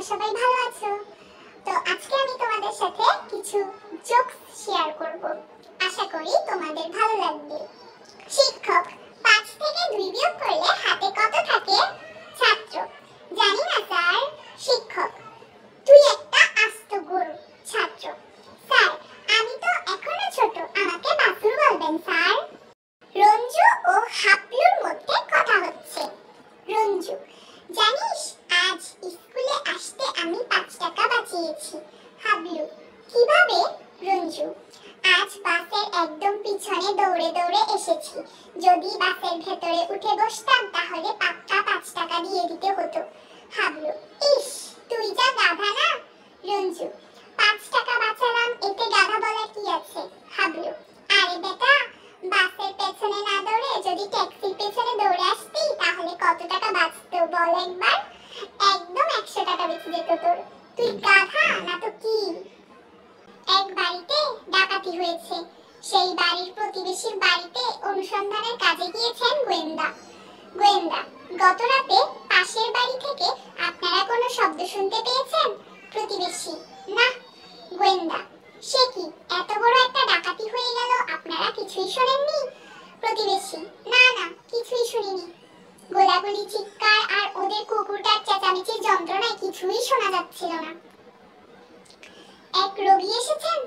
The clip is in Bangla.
সবাই ভালো আছো। তো আজকে আমি তোমাদের সাথে কিছু জোকস শেয়ার করব, আশা করি তোমাদের ভালো লাগবে। শিক্ষক, 5 থেকে 2 বিয়োগ করলে হাতে কত থাকে? ছাত্র, জানি না স্যার। শিক্ষক, তুই একটা আস্ত গরু। ছাত্র, স্যার আমি তো এখনো ছোট, আমাকে বাছুর বলবেন স্যার। রঞ্জু ও হাবলুর মধ্যে কথা হচ্ছে। রঞ্জু, জানিস আজ স্কুলে আসতে আমি 5 টাকা বাঁচিয়েছি। হাবলু, কিভাবে? রঞ্জু, আজ বাসের একদম পিছনে দৌড়ে দৌড়ে এসেছি। যদি বাসের ভেতরে উঠে বসতাম তাহলে পাক্কা 5 টাকা দিয়ে দিতে হতো। হাবলু, ইস তুই যা গাধা না। রঞ্জু, 5 টাকা বাঁচালাম, এতে গাধা বলার কি আছে? হাবলু, আরে বেটা, বাসের পেছনে না দৌড়ে যদি ট্যাক্সির পেছনে দৌড়ে আসতি তাহলে কত টাকা বাঁচতো বল একবার? একদম 100 টাকা বেঁচে যেত তোর। তুই গাধা না তো কি? এক বাড়িতে ডাকাতি হয়েছে। সেই বাড়ির প্রতিবেশীর বাড়িতে অনুসন্ধানের কাজে গিয়েছেন গোয়েন্দা। গোয়েন্দা, গত রাতে পাশের বাড়ি থেকে আপনারা কোনো শব্দ শুনতে পেয়েছেন? প্রতিবেশী, না। গোয়েন্দা, সে কি, এত বড় একটা ডাকাতি হয়ে গেল, আপনারা কিছুই শোনেননি? প্রতিবেশী, না না, কিছুই শুনিনি। গোলাগুলি, চিৎকার আর ওদের কুকুরটার চেঁচামেচির যন্ত্রণায় কিছুই শোনা যাচ্ছিল না। এক রোগী এসেছেন,